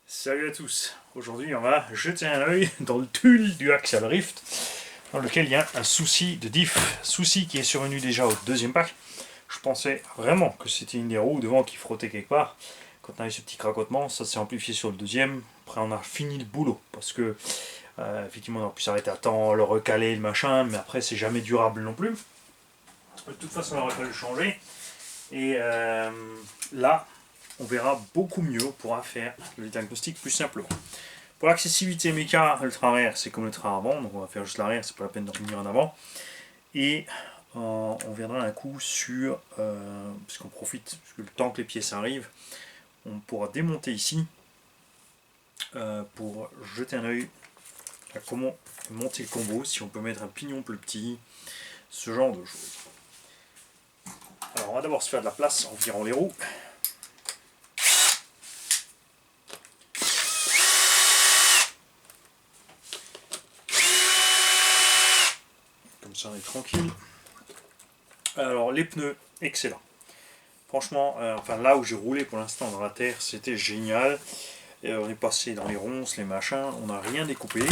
Salut à tous, aujourd'hui on va jeter un œil dans le tulle du Axial Rift dans lequel il y a un souci de diff, souci qui est survenu déjà au deuxième pack. Je pensais vraiment que c'était une des roues devant qui frottait quelque part. Quand on a eu ce petit cracotement, ça s'est amplifié sur le deuxième. Après on a fini le boulot parce que effectivement on aurait pu s'arrêter à temps, le recaler, le machin, mais après c'est jamais durable non plus. De toute façon on aurait fallu le changer. Et là, on verra beaucoup mieux, on pourra faire le diagnostic plus simplement. Pour l'accessibilité méca, le train arrière c'est comme le train avant, donc on va faire juste l'arrière, c'est pas la peine de revenir en avant. Et on viendra un coup sur, puisqu'on profite, parce que le temps que les pièces arrivent, on pourra démonter ici pour jeter un œil à comment monter le combo, si on peut mettre un pignon plus petit, ce genre de choses. Alors on va d'abord se faire de la place en virant les roues. Comme ça on est tranquille. Alors les pneus, excellent. Franchement, enfin là où j'ai roulé pour l'instant dans la terre, c'était génial. Et on est passé dans les ronces, les machins, on n'a rien découpé.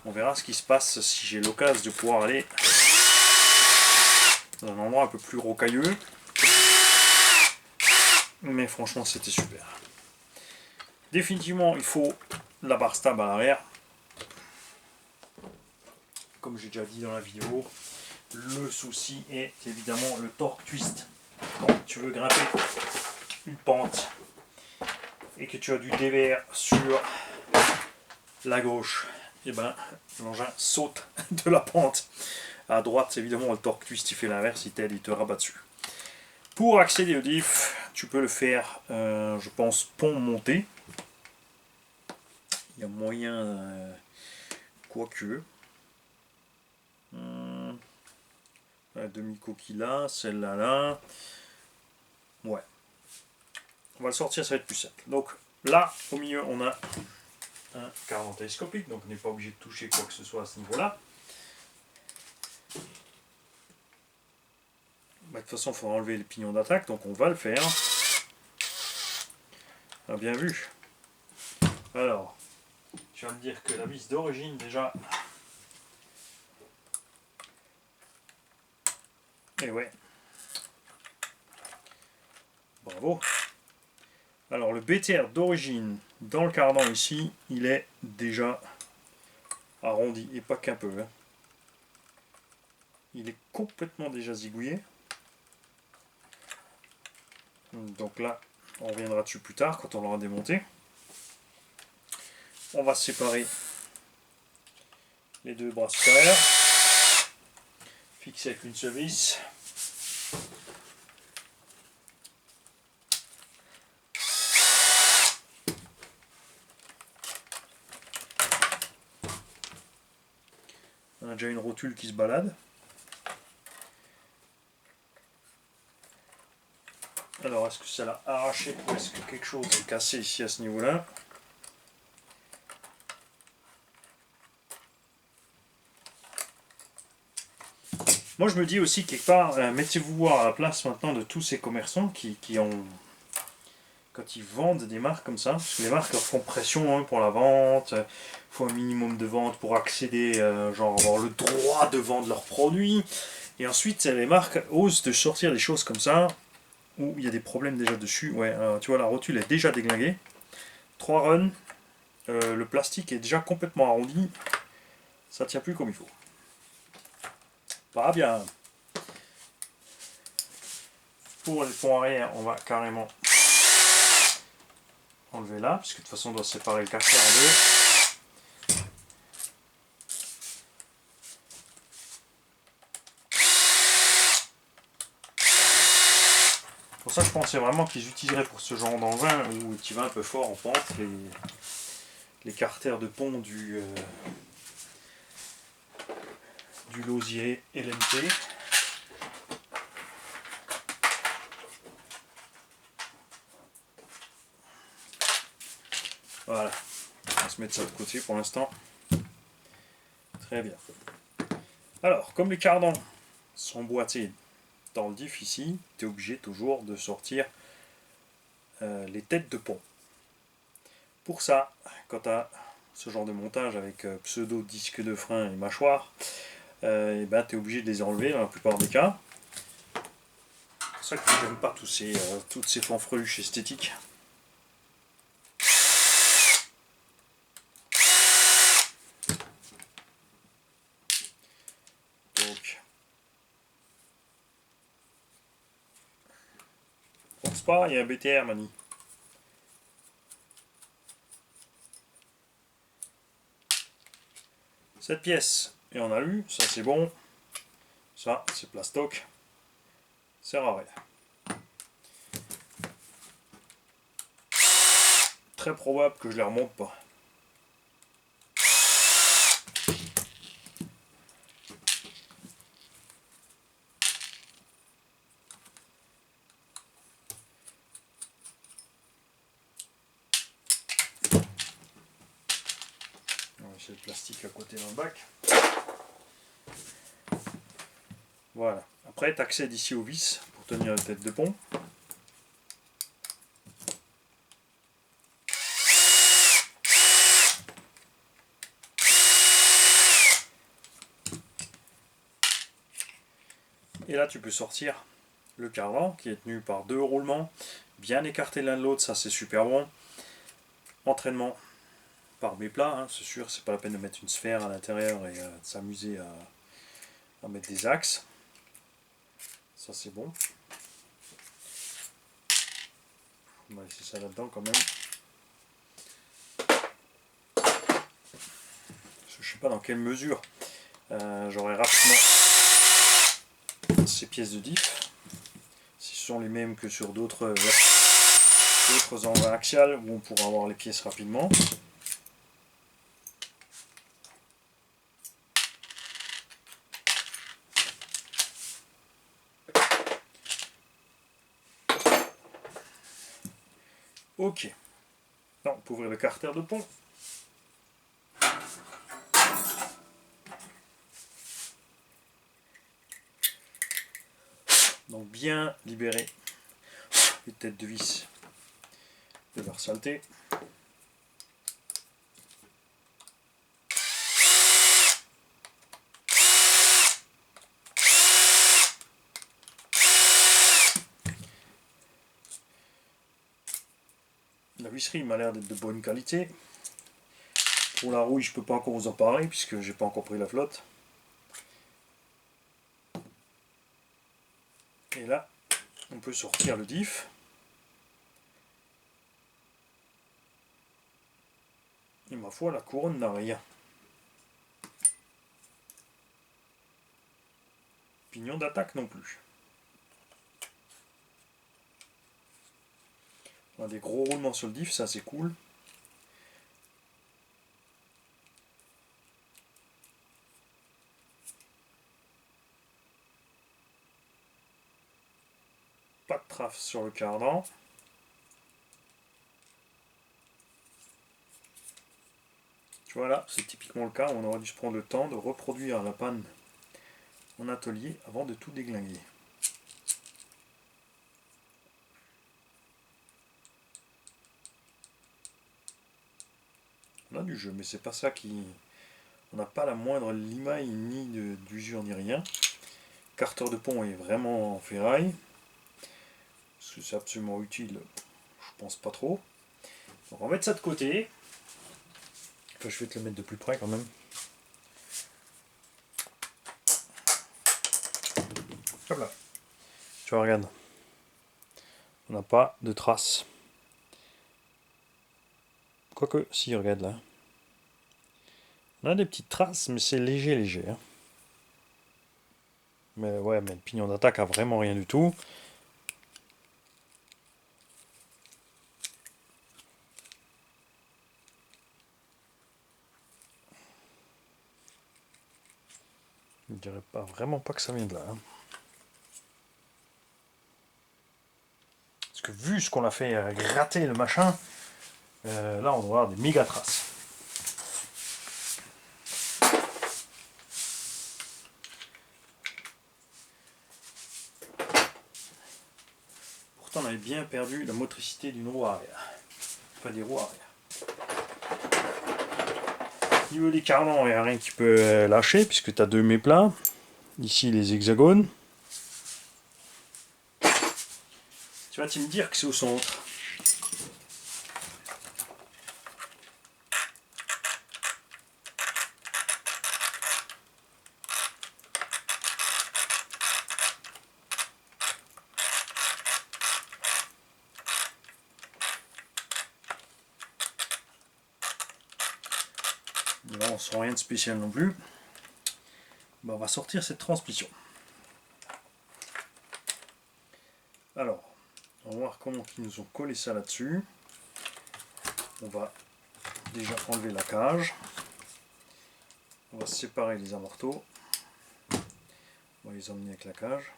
On verra ce qui se passe si j'ai l'occasion de pouvoir aller dans un endroit un peu plus rocailleux. Mais franchement, c'était super. Définitivement, il faut la barre stable à l'arrière. Comme j'ai déjà dit dans la vidéo, le souci est évidemment le torque twist. Quand tu veux grimper une pente et que tu as du dévers sur la gauche, et ben l'engin saute de la pente. À droite, évidemment, le torque twist il fait l'inverse, il t'aide, il te rabat dessus. Pour accéder au diff, tu peux le faire, je pense, pont monté. Il y a moyen, quoique. La demi-coquille là, celle-là là. Ouais. On va le sortir, ça va être plus simple. Donc là, au milieu, on a un cardan télescopique, donc on n'est pas obligé de toucher quoi que ce soit à ce niveau-là. Bah, de toute façon, il faudra enlever les pignons d'attaque, donc on va le faire. Ah, bien vu. Alors, tu vas me dire que la vis d'origine, déjà... Et ouais. Bravo. Alors, le BTR d'origine, dans le cardan ici, il est déjà arrondi, et pas qu'un peu. Hein. Il est complètement déjà zigouillé. Donc là, on reviendra dessus plus tard, quand on l'aura démonté. On va séparer les deux bras supérieurs. Fixer avec une seule vis. On a déjà une rotule qui se balade. Alors, est-ce que ça l'a arraché ou est-ce que quelque chose est cassé ici à ce niveau-là? Moi, je me dis aussi quelque part, mettez-vous à la place maintenant de tous ces commerçants qui ont, quand ils vendent des marques comme ça, parce que les marques leur font pression hein, pour la vente, il faut un minimum de vente pour accéder, genre avoir le droit de vendre leurs produits. Et ensuite, les marques osent de sortir des choses comme ça, où il y a des problèmes déjà dessus. Ouais, tu vois, la rotule est déjà déglinguée. 3 runs, le plastique est déjà complètement arrondi, ça tient plus comme il faut. Pas bien. Pour les ponts arrière, on va carrément enlever là, puisque de toute façon on doit séparer le carter en deux. Pour ça je pensais vraiment qu'ils utiliseraient pour ce genre d'engin où tu vas un peu fort en pente les carters de pont du Lausier LMT. Voilà, on va se mettre ça de côté pour l'instant. Très bien. Alors, comme les cardans sont boîtés dans le diff ici, tu es obligé toujours de sortir les têtes de pont. Pour ça, quand tu as ce genre de montage avec pseudo disque de frein et mâchoire, et ben, tu es obligé de les enlever dans la plupart des cas. C'est pour ça que je n'aime pas toutes ces fanfreluches esthétiques. Donc, pense pas, il y a un BTR, Mani. Cette pièce est en alu, ça c'est bon. Ça c'est plastoc. C'est rare. Très probable que je les remonte pas. On va essayer le plastique à côté dans le bac. Voilà. Après, tu accèdes ici aux vis pour tenir la tête de pont. Et là, tu peux sortir le cardan qui est tenu par deux roulements, bien écartés l'un de l'autre, ça c'est super bon. Entraînement par méplats, hein, c'est sûr, c'est pas la peine de mettre une sphère à l'intérieur et de s'amuser à mettre des axes. Ça c'est bon. On va laisser ça là-dedans quand même. Je sais pas dans quelle mesure j'aurai rapidement ces pièces de diff. Si ce sont les mêmes que sur d'autres endroits axiales où on pourra avoir les pièces rapidement. Ok. Non, on peut ouvrir le carter de pont. Donc bien libérer les têtes de vis de leur saleté. La visserie m'a l'air d'être de bonne qualité. Pour la rouille, je peux pas encore vous en parler puisque j'ai pas encore pris la flotte. Et là, on peut sortir le diff. Et ma foi, la couronne n'a rien. Pignon d'attaque non plus. On a des gros roulements sur le diff, ça c'est cool. Pas de trace sur le cardan. Tu vois là, c'est typiquement le cas où on aurait dû se prendre le temps de reproduire la panne en atelier avant de tout déglinguer. On a du jeu, mais c'est pas ça qui... On n'a pas la moindre limaille, ni d'usure, ni rien. Carter de pont est vraiment en ferraille. Est-ce que c'est absolument utile? Je pense pas trop. Donc on va mettre ça de côté. Enfin, je vais te le mettre de plus près quand même. Hop là. Tu vois, regarde. On n'a pas de traces. Quoique, si, regarde là. On a des petites traces, mais c'est léger, léger. Hein. Mais ouais, mais le pignon d'attaque a vraiment rien du tout. Je ne dirais pas vraiment pas que ça vient de là. Hein. Parce que vu ce qu'on a fait gratter le machin, là on doit avoir des méga traces. Pourtant on avait bien perdu la motricité d'une roue arrière. Enfin des roues arrière. Au niveau des carnans, il n'y a rien qui peut lâcher puisque tu as deux méplats. Ici les hexagones. Tu vas-tu me dire que c'est au centre? Là on sent rien de spécial non plus. Ben, on va sortir cette transmission. Alors, on va voir comment ils nous ont collé ça là-dessus. On va déjà enlever la cage. On va séparer les amortos. On va les emmener avec la cage.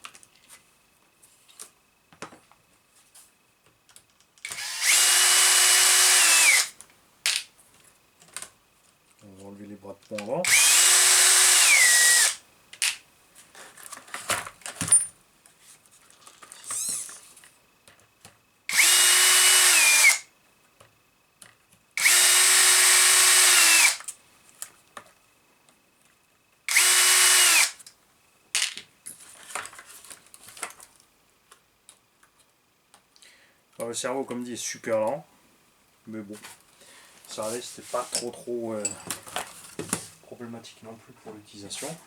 On va enlever les bras de pont avant. Alors, le cerveau, comme dit, est super lent. Mais bon, ça allait, c'était pas trop problématique non plus pour l'utilisation.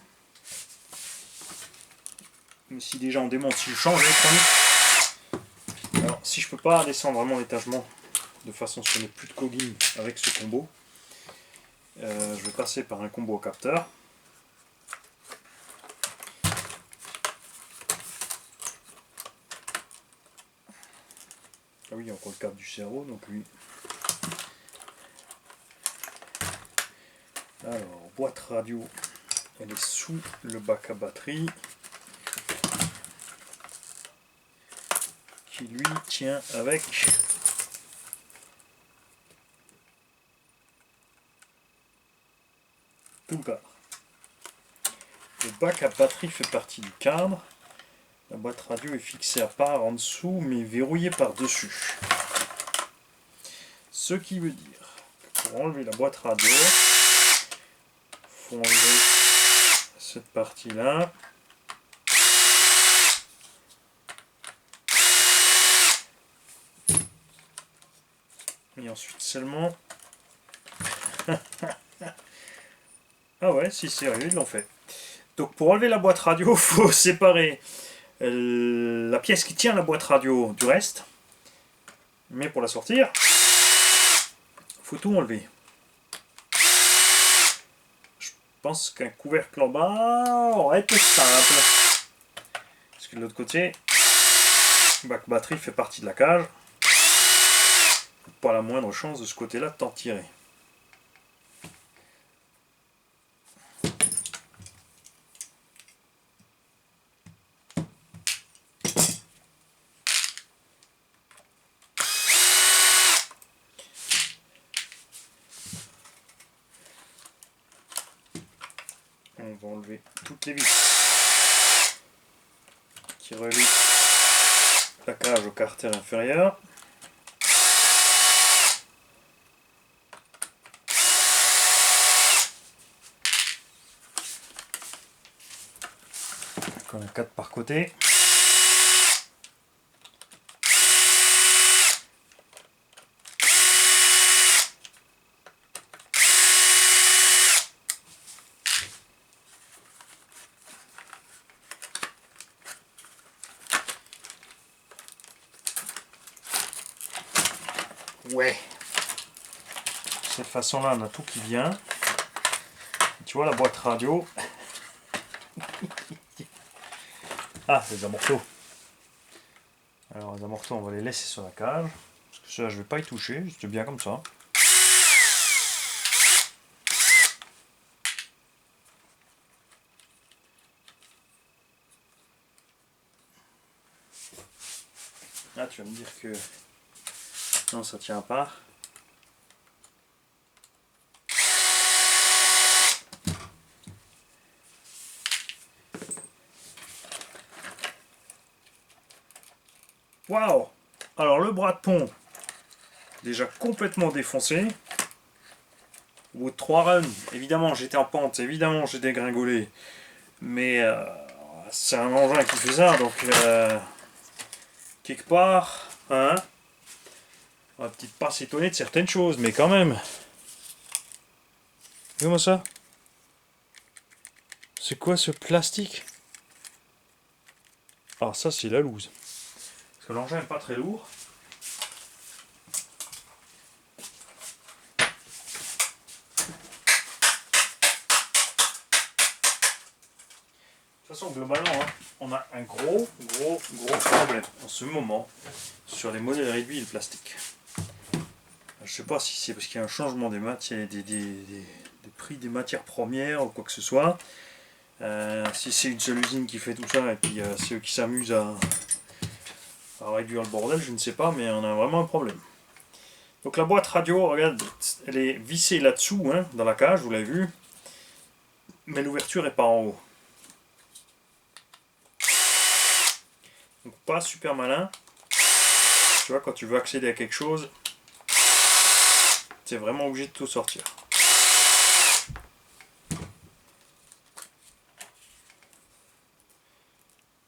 Mais si déjà on démonte, si je change l'électronique, alors si je peux pas descendre vraiment l'étagement de façon à ce qu'on n'ait plus de cogging avec ce combo, je vais passer par un combo capteur. Ah oui, encore le câble du cerveau, donc lui. Alors, boîte radio, elle est sous le bac à batterie, qui lui tient avec tout le cadre. Le bac à batterie fait partie du cadre. La boîte radio est fixée à part en dessous, mais verrouillée par-dessus. Ce qui veut dire que pour enlever la boîte radio, il faut enlever cette partie-là. Et ensuite seulement... Ah ouais, si sérieux, ils l'ont fait. Donc pour enlever la boîte radio, il faut séparer la pièce qui tient la boîte radio du reste. Mais pour la sortir, il faut tout enlever. Je pense qu'un couvercle en bas aurait été simple. Parce que de l'autre côté, le bac batterie fait partie de la cage. Pas la moindre chance de ce côté-là de t'en tirer. On va enlever toutes les vis qui relient la cage au carter inférieur. On a 4 par côté. Ouais. De cette façon-là, on a tout qui vient. Tu vois la boîte radio. Ah, les amortos. Alors les amortos, on va les laisser sur la cage. Parce que ça, je vais pas y toucher, juste bien comme ça. Ah, tu vas me dire que non, ça tient pas. Waouh! Alors le bras de pont, déjà complètement défoncé. Au bout de 3 runs, évidemment j'étais en pente, évidemment j'ai dégringolé. Mais c'est un engin qui fait ça, donc quelque part, hein, on va peut-être pas s'étonner de certaines choses, mais quand même. Regarde-moi ça. C'est quoi ce plastique? Ah ça c'est la loose. Parce que l'engin n'est pas très lourd. De toute façon, globalement, hein, on a un gros problème en ce moment sur les modèles réduits et le plastique. Je sais pas si c'est parce qu'il y a un changement des matières, des prix des matières premières ou quoi que ce soit. Si c'est une seule usine qui fait tout ça et puis c'est eux qui s'amusent à réduire le bordel, je ne sais pas, mais on a vraiment un problème. Donc la boîte radio, regarde, elle est vissée là-dessous, hein, dans la cage, vous l'avez vu, mais l'ouverture est pas en haut. Donc pas super malin. Tu vois, quand tu veux accéder à quelque chose, tu es vraiment obligé de tout sortir.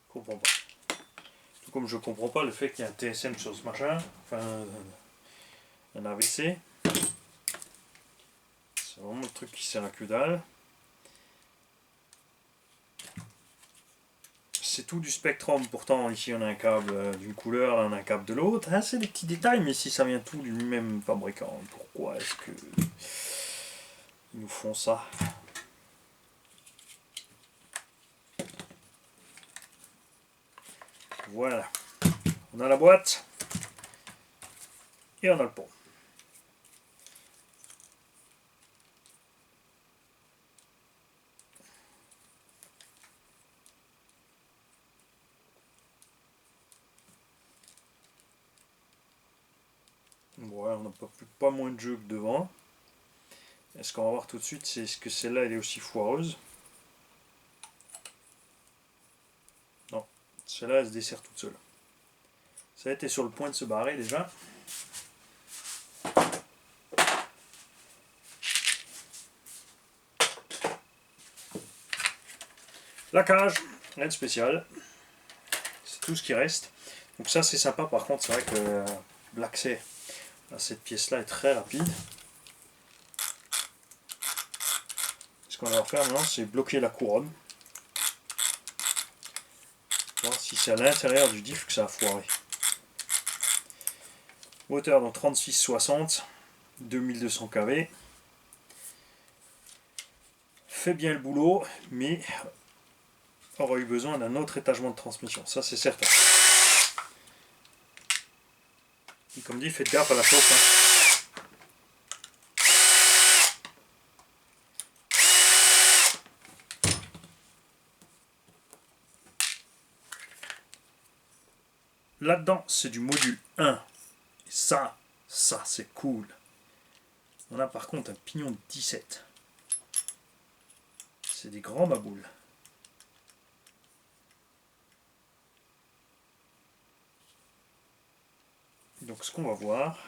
Je comprends pas. Tout comme je comprends pas le fait qu'il y ait un TSM sur ce machin, enfin un AVC. C'est vraiment le truc qui sert à que dalle. C'est tout du Spectrum, pourtant ici on a un câble d'une couleur, on a un câble de l'autre. Hein, c'est des petits détails, mais si ça vient tout du même fabricant, pourquoi est-ce que ils nous font ça? Voilà, on a la boîte et on a le pont. Voilà, on n'a pas moins de jeu que devant. Est-ce qu'on va voir tout de suite, c'est ce que celle-là elle est aussi foireuse? Non, celle-là elle se dessert toute seule. Ça était sur le point de se barrer déjà. La cage, rien de spécial. C'est tout ce qui reste. Donc ça c'est sympa, par contre c'est vrai que l'accès à cette pièce-là est très rapide. Ce qu'on va faire maintenant, c'est bloquer la couronne. Voir si c'est à l'intérieur du diff que ça a foiré. Moteur dans 3660, 2200 kV. Fait bien le boulot, mais aurait eu besoin d'un autre étagement de transmission, ça c'est certain. Et comme dit, faites gaffe à la chauffe. Hein. Là-dedans, c'est du module 1. Et ça c'est cool. On a par contre un pignon de 17. C'est des grands baboules. Donc ce qu'on va voir,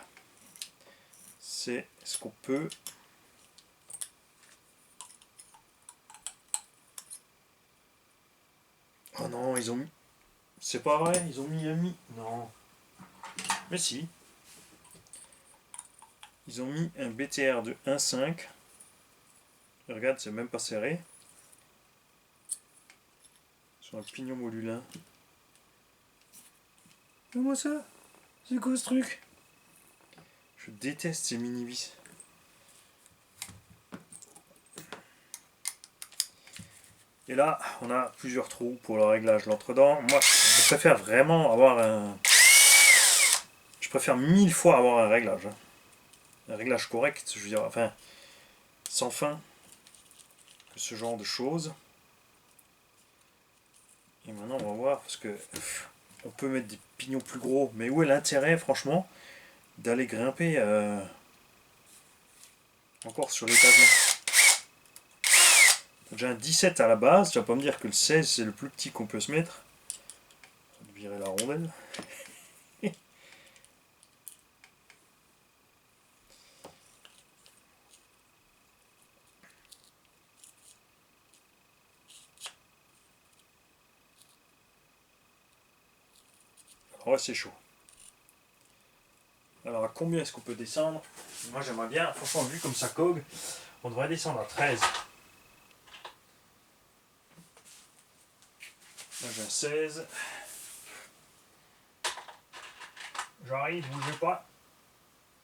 c'est ce qu'on peut... Oh non, ils ont mis... C'est pas vrai, ils ont mis un mi... Non. Mais si. Ils ont mis un BTR de 1.5. Regarde, c'est même pas serré. Sur un pignon module 1. Regarde-moi ça. C'est quoi ce truc? Je déteste ces mini-vis. Et là, on a plusieurs trous pour le réglage de l'entredent. Moi, je préfère vraiment avoir un... Je préfère 1000 fois avoir un réglage. Hein. Un réglage correct, je veux dire, enfin, sans fin, que ce genre de choses. Et maintenant, on va voir, parce que on peut mettre des pignons plus gros, mais où est l'intérêt, franchement, d'aller grimper encore sur l'étagement? J'ai un 17 à la base, tu vas pas me dire que le 16 c'est le plus petit qu'on peut se mettre. Je vais virer la rondelle. Ouais, c'est chaud. Alors à combien est-ce qu'on peut descendre? Moi j'aimerais bien, franchement vu comme ça cogue, on devrait descendre à 13. Là j'ai un 16. J'arrive, bougez pas.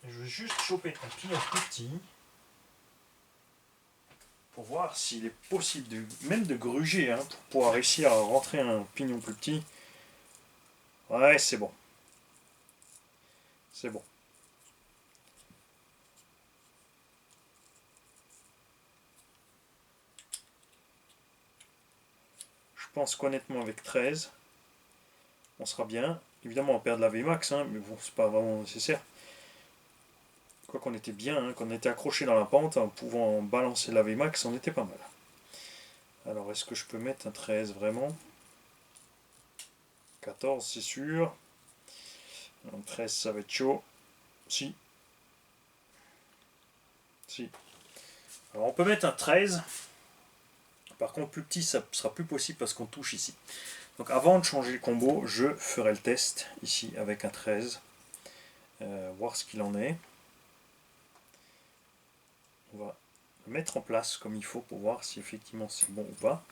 Je vais juste choper un pignon plus petit pour voir s'il est possible même de gruger hein, pour pouvoir réussir à rentrer un pignon plus petit. Ouais, c'est bon. C'est bon. Je pense qu'honnêtement avec 13, on sera bien. Évidemment on perd de la Vmax, hein, mais bon, c'est pas vraiment nécessaire. Quoi qu'on était bien, hein, qu'on était accroché dans la pente, en pouvant balancer la Vmax, on était pas mal. Alors est-ce que je peux mettre un 13 vraiment? 14 c'est sûr. Un 13 ça va être chaud. Si. Si. Alors on peut mettre un 13. Par contre plus petit ça sera plus possible parce qu'on touche ici. Donc avant de changer le combo, je ferai le test ici avec un 13. Voir ce qu'il en est. On va le mettre en place comme il faut pour voir si effectivement c'est bon ou pas.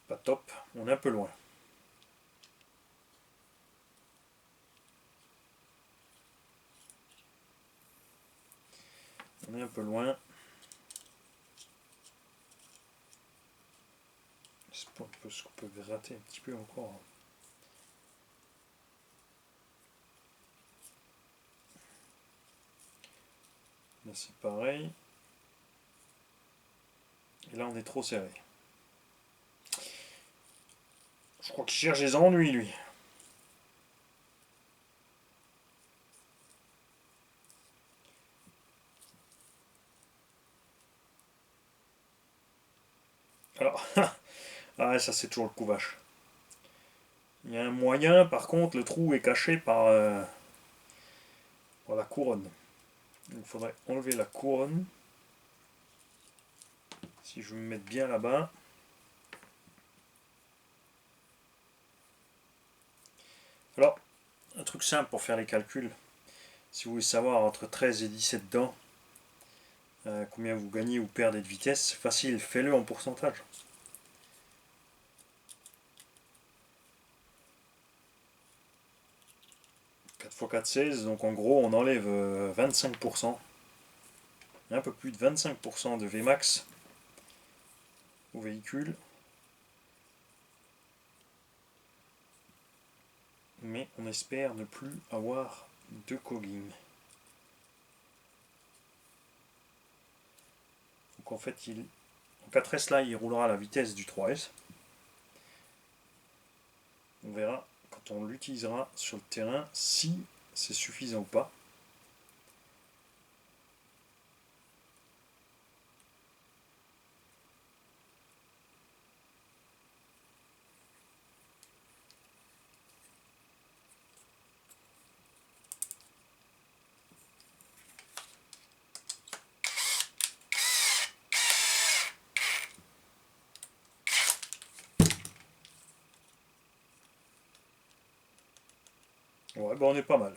Pas top, on est un peu loin. On est un peu loin. C'est pas un peu ce qu'on peut gratter un petit peu encore. Là c'est pareil. Et là on est trop serré. Je crois qu'il cherche des ennuis lui. Alors, ah ça c'est toujours le coup vache. Il y a un moyen, par contre, le trou est caché par la couronne. Il faudrait enlever la couronne. Si je me mets bien là-bas. Alors, un truc simple pour faire les calculs. Si vous voulez savoir entre 13 et 17 dents, combien vous gagnez ou perdez de vitesse, c'est facile, fais-le en pourcentage. 4 x 4, 16, donc en gros on enlève 25%, un peu plus de 25% de Vmax au véhicule. Mais on espère ne plus avoir de cogging. Donc en fait, en 4S là, il roulera à la vitesse du 3S. On verra quand on l'utilisera sur le terrain si c'est suffisant ou pas. Ouais, bon, on est pas mal.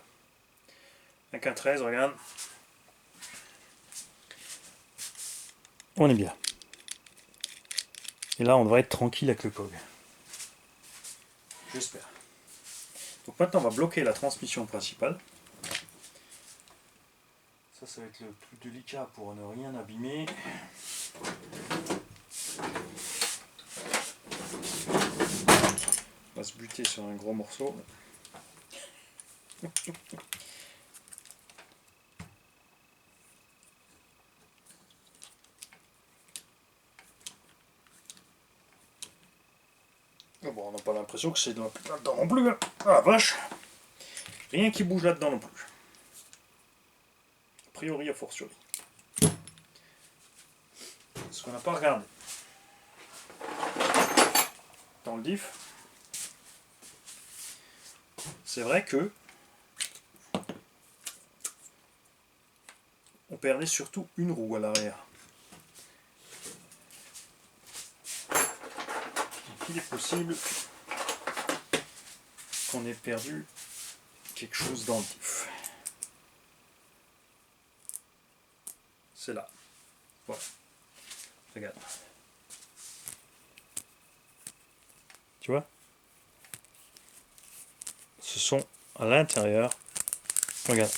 Avec un 13, regarde. On est bien. Et là, on devrait être tranquille avec le POG. J'espère. Donc maintenant, on va bloquer la transmission principale. Ça va être le plus délicat pour ne rien abîmer. On va se buter sur un gros morceau. Bon, on n'a pas l'impression que c'est là-dedans non plus. Hein. Ah la vache! Rien qui bouge là-dedans non plus. A priori, a fortiori. Ce qu'on n'a pas regardé. Dans le diff. c'est vrai que on perdait surtout une roue à l'arrière. Donc il est possible qu'on ait perdu quelque chose dans le diff. C'est là. Voilà. Regarde. Tu vois? Ce sont à l'intérieur. Regarde.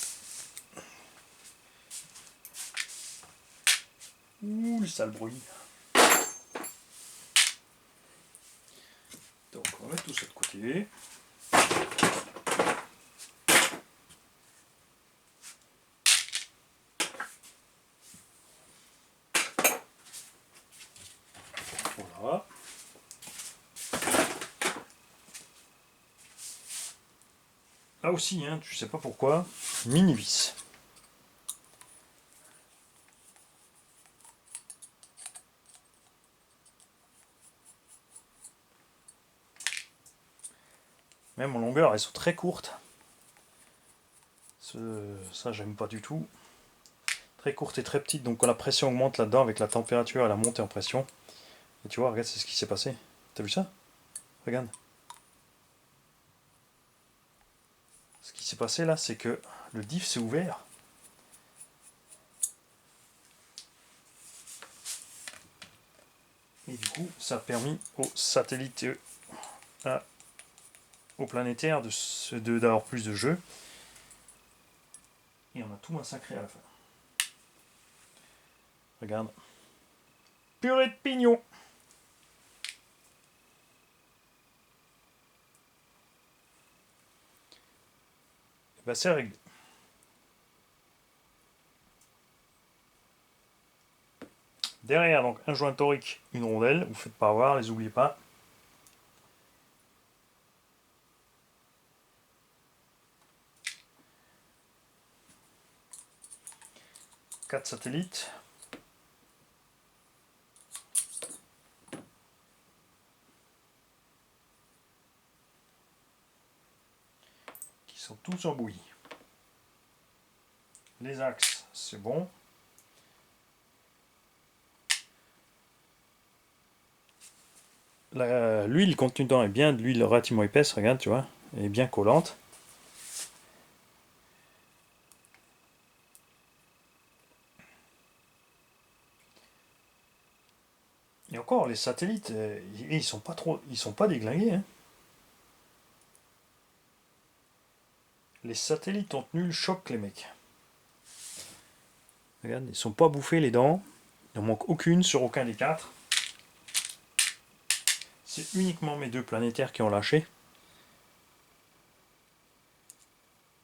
Ouh, le sale bruit. Donc on va mettre tout ça de côté. Voilà. Là aussi, hein, tu sais pas pourquoi, mini vis. Même en longueur, elles sont très courtes. Ça, j'aime pas du tout. Très courtes et très petites, donc quand la pression augmente là-dedans, avec la température et la montée en pression. Et tu vois, regarde, c'est ce qui s'est passé. T'as vu ça? Regarde. Ce qui s'est passé là, c'est que le diff s'est ouvert. Et du coup, ça a permis au satellite, au planétaire d'avoir plus de jeu. Et on a tout massacré à la fin. Regarde. Purée de pignon. Et ben c'est réglé. Derrière, donc un joint torique, une rondelle. Vous faites pas avoir, les oubliez pas. Quatre satellites. Qui sont tous en bouillie. Les axes, c'est bon. L'huile contenue dedans est bien de l'huile relativement épaisse, regarde, tu vois, elle est bien collante. Et encore, les satellites, ils sont pas déglingués. Hein. Les satellites ont tenu le choc, les mecs. Regarde, ils sont pas bouffés les dents. Il n'en manque aucune sur aucun des quatre. C'est uniquement mes deux planétaires qui ont lâché.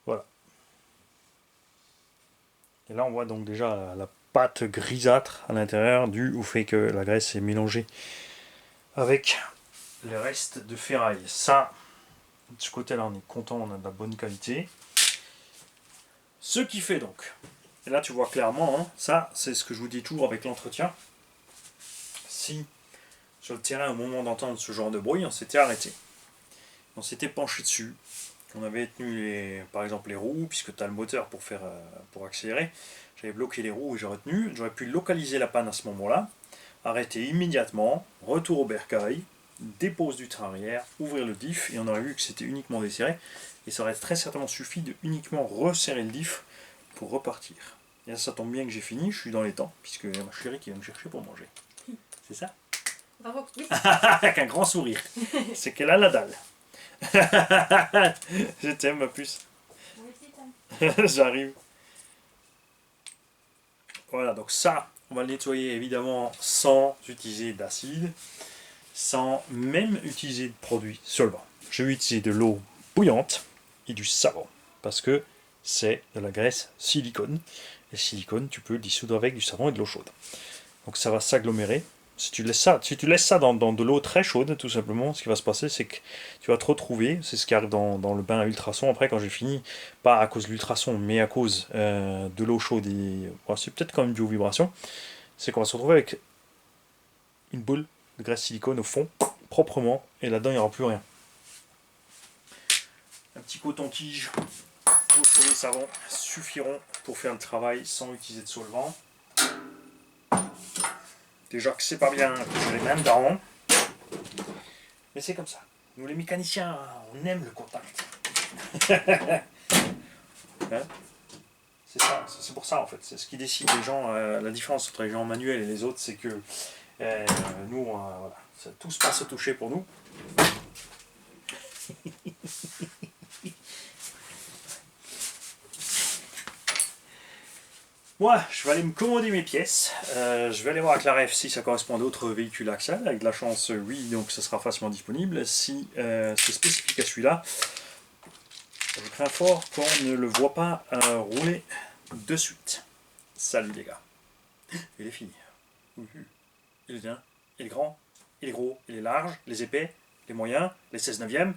Voilà. Et là, on voit donc déjà la pâte grisâtre à l'intérieur, due au fait que la graisse est mélangée avec le reste de ferraille. Ça, de ce côté-là, on est content, on a de la bonne qualité. Ce qui fait donc, et là tu vois clairement, hein, ça c'est ce que je vous dis toujours avec l'entretien. Si sur le terrain, au moment d'entendre ce genre de bruit, on s'était arrêté. On s'était penché dessus. On avait tenu par exemple les roues, puisque tu as le moteur pour accélérer. J'avais bloqué les roues et j'aurais tenu. J'aurais pu localiser la panne à ce moment-là, arrêter immédiatement, retour au bercail, dépose du train arrière, ouvrir le diff, et on aurait vu que c'était uniquement desserré. Et ça aurait très certainement suffi de uniquement resserrer le diff pour repartir. Et là, ça tombe bien que j'ai fini, je suis dans les temps, puisque il y a ma chérie qui va me chercher pour manger. C'est ça? Bravo, oui. Avec un grand sourire. C'est qu'elle a la dalle. Je t'aime, ma puce. J'arrive. Voilà, donc ça, on va le nettoyer évidemment sans utiliser d'acide, sans même utiliser de produits solvants. Je vais utiliser de l'eau bouillante et du savon, parce que c'est de la graisse silicone. Et silicone, tu peux le dissoudre avec du savon et de l'eau chaude. Donc ça va s'agglomérer. Si tu laisses ça dans de l'eau très chaude, tout simplement, ce qui va se passer, c'est que tu vas te retrouver, c'est ce qui arrive dans le bain à ultrasons, après quand j'ai fini, pas à cause de l'ultrason, mais à cause de l'eau chaude, et c'est peut-être quand même dû aux vibrations, c'est qu'on va se retrouver avec une boule de graisse silicone au fond, proprement, et là-dedans il n'y aura plus rien. petit coton-tige autour des savons suffiront pour faire le travail sans utiliser de solvant. Déjà que c'est pas bien que j'ai les mains dedans, mais c'est comme ça. Nous les mécaniciens, on aime le contact. Hein, c'est ça, c'est pour ça en fait. C'est ce qui décide les gens. La différence entre les gens manuels et les autres, c'est que nous, voilà, tout se passe au toucher pour nous. Moi, je vais aller me commander mes pièces. Je vais aller voir avec la REF si ça correspond à d'autres véhicules Axel. Avec de la chance, oui, donc ça sera facilement disponible. Si c'est spécifique à celui-là, je crains fort qu'on ne le voit pas rouler de suite. Salut les gars. Il est fini. Il est bien, il est grand, il est gros, il est large, les épais, les moyens, les 16/9,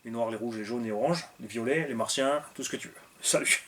les noirs, les rouges, les jaunes, les oranges, les violets, les martiens, tout ce que tu veux. Salut.